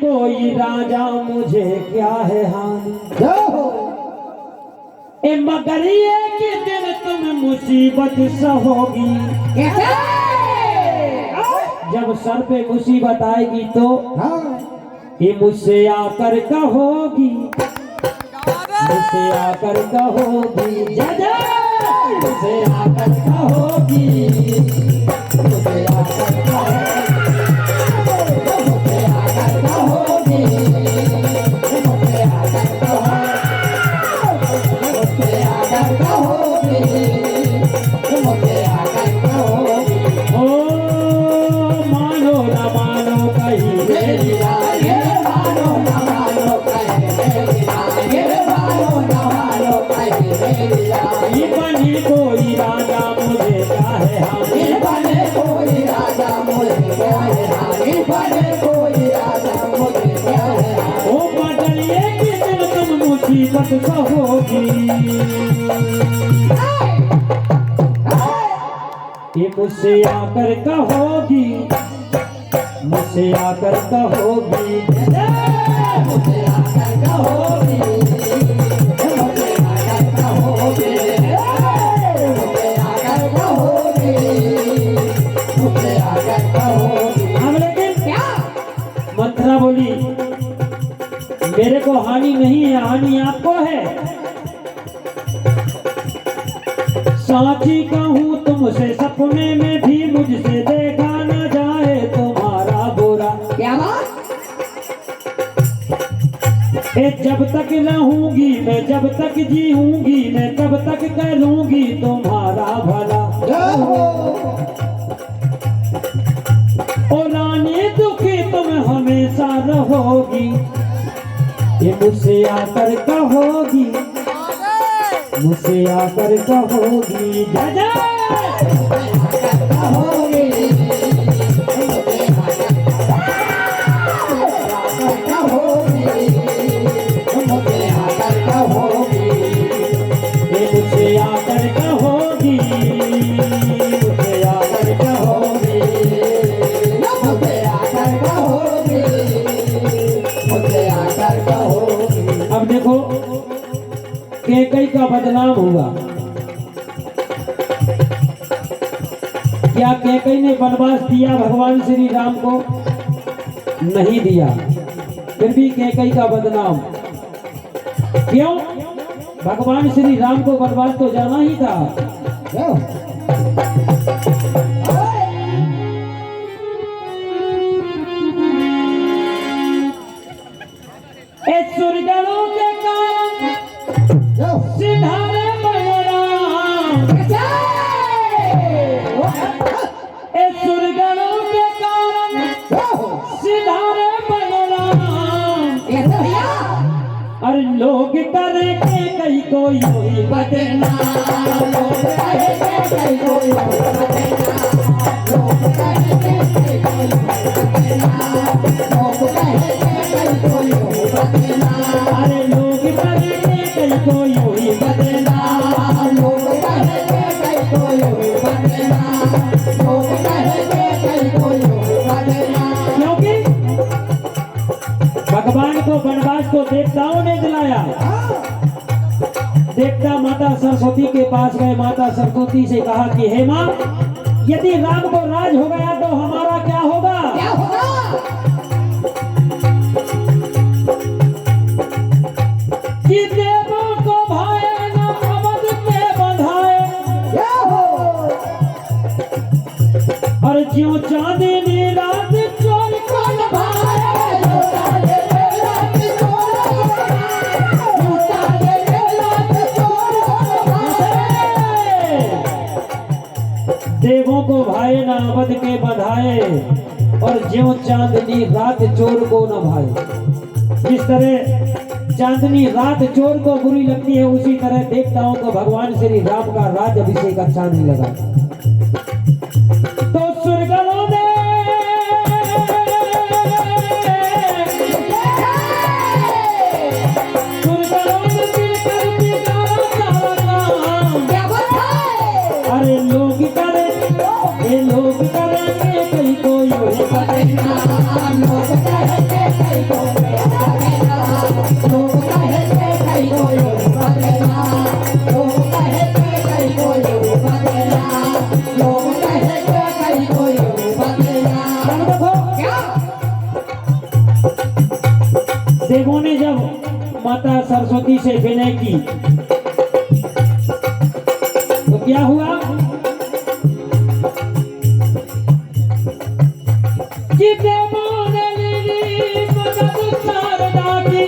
कोई राजा मुझे क्या है हानि, ए मगर ये कि दिन तुम मुसीबत सहोगी। जब सर पे मुसीबत आएगी तो ये मुझसे आकर कहोगी, मुझसे आकर कहोगी, जय मुझसे आकर कहोगी, मुझसे आकर कहोगी, मुझसे आकर कहोगी, मुझसे आकर कहोगी, मुझसे आकर कहोगी। ओ मानो न मानो कहीं मेरी राय, मानो न मानो कहीं मेरी राय, मानो न मानो कहीं मेरी राय। बने कोई राजा मुझे क्या है हानि, बने कोई राजा मुझे क्या है हानि, बने कोई राजा मुझे क्या है हानि। ओ बदलिए कि दिन तुम मुसीबत कहोगी, ये मुझसे आकर कहोगी, मुझसे आकर कहोगी, मुझसे आकर कहोगी, मुझसे आकर कहोगी, मुझसे आकर कहोगी, मुझसे आकर कहोगी। हम लेकिन क्या मंत्रा बोली, मेरे को हानि नहीं है, हानि आपको है। साची कहूँ तुमसे सपने में भी मुझसे देखा न जाए तुम्हारा बुरा। क्या बात? जब तक रहूंगी मैं, जब तक जीऊंगी मैं, तब तक करूंगी तुम्हारा भला। ओ रानी दुखी तुम हमेशा रहोगी, ये मुझसे आकर कहोगी, मुझसे आकर कहोगी, जय कहोगी, मुझसे आकर कहोगी, मुझसे आकर कहोगी, मुझसे आकर कहोगी, मुझसे आकर कहोगी, मुझसे आकर कहोगी, मुझसे आकर कहोगी। अब देखो कैकई का बदनाम हुआ। क्या कैकई ने वनवास दिया भगवान श्री राम को? नहीं दिया, फिर भी कैकई का बदनाम क्यों? भगवान श्री राम को वनवास तो जाना ही था। सुरगणों के कारण सिधारे बलराम, सुरगणों के कारण सिधारे बलराम। अरे लोग करेंगे कई को यूं बदनाम, लोग करेंगे कई को यूं बदनाम, लोग करेंगे कई को यूं बदनाम, लोग करेंगे कई को यूं बदनाम। अरे लोग करेंगे कई को यूं बदनाम, लोग करेंगे कई को यूं बदनाम, लोग करेंगे कई को यूं बदनाम। क्योंकि भगवान को वनवास को देवताओं ने दिलाया। देवता माता सरस्वती के पास गए, माता सरस्वती से कहा कि हे माँ, यदि राम को राज हो गया तो हमारा क्या होगा? क्या होगा? कि देवों को भाए ना अवध में बंधाए, और ज्यों चांदनी रात चोर को नभाए, देवों को भाए न अवध के बधाए, और ज्यों चांदनी रात चोर को न भाए। जिस तरह चांदनी रात चोर को बुरी लगती है, उसी तरह देवताओं को भगवान श्री राम का राज अभिषेक अच्छा नहीं लगा। तो सुरगणों ने अरे तो क्या हुआ कि बेमान लीली मदद शारदा की,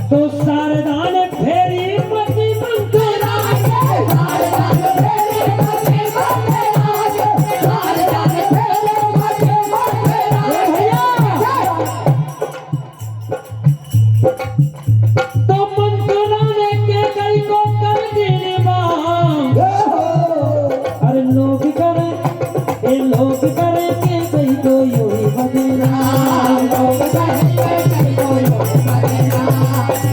तो शारदा ने फेरी मति मंथरा, तो मंथरा ने के कई को कर दी निवास। अरे लोग करे के कई को यूं ही बदनाम, लोग करे के कई को यूं ही बदनाम,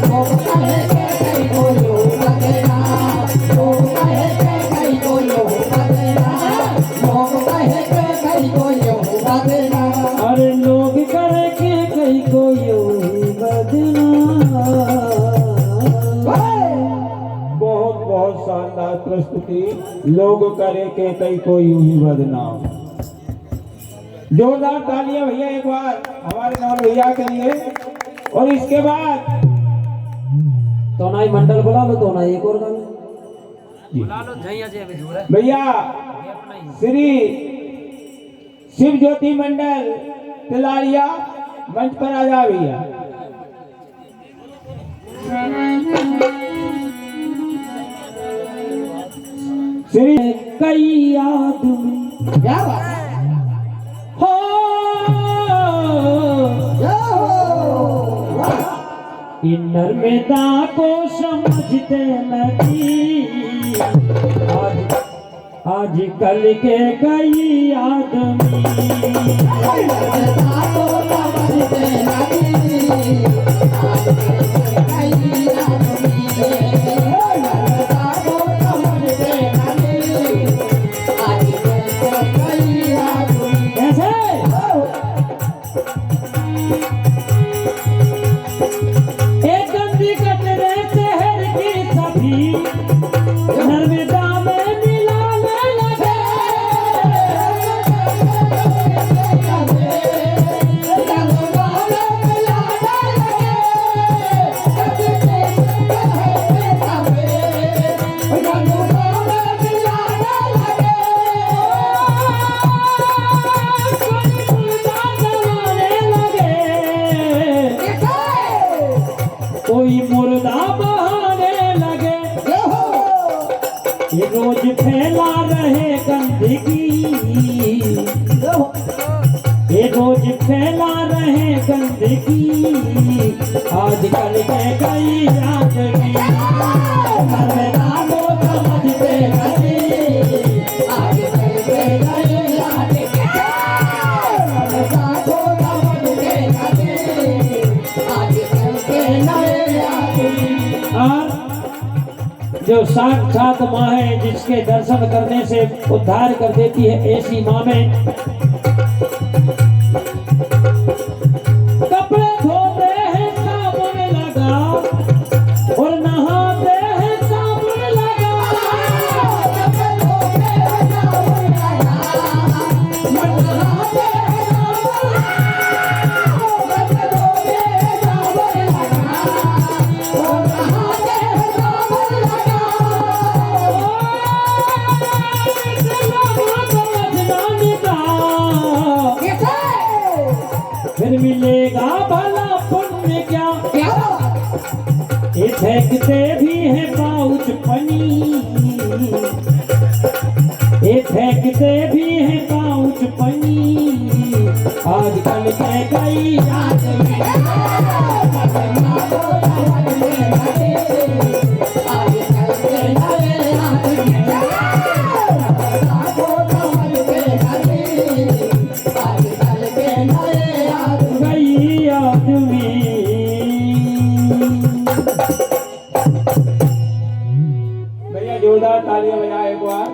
लोग करे के कई को यूं ही बदनाम, लोग करे के कई को यूं ही बदनाम, लोग करे के कई को यूं ही बदनाम। अरे लोग करे के कई को यूं ही बदनाम। बहुत बहुत शानदार प्रस्तुति। लोग करे के कई को यूं ही बदनाम। जोरदार तालियां भैया एक बार हमारे नौल भैया के लिए। और इसके बाद तोनाई मंडल बुला लो, तोनाई एक और गाना भैया श्री शिव ज्योति मंडल तिलारिया मंच पर आ जा भैया। श्री कई आदमी हो इन नर्मदा को समझते नहीं, आज कल के कई आदमी नर्मदा में मिलाने लगे, कोई मुर्दा बहाने लगे, ये रोज फैला रहे गंदगी, ये रोज फैला रहे गंदगी, आजकल के कई आदमी नर्मदा को समझते नहीं, आजकल के कई आदमी नर्मदा को समझते नहीं, आजकल के नए आदमी। जो साक्षात माँ है, जिसके दर्शन करने से उद्धार कर देती है, ऐसी माँ में कपड़े धोते हैं साबुन लगा, और नहाते हैं साबुन लगा, कपड़े धोते हैं साबुन लगा, नहाते हैं साबुन लगा, कपड़े धोते हैं साबुन लगा, और नहाते हैं साबुन लगा। फिर मिलेगा भला पुण्य क्या, ये फेंकते भी है पाउच पनी, ये फेंकते भी है पाउच पनी, आजकल के कई आदमी भैया जोरदार तालियां बजाए एक बार।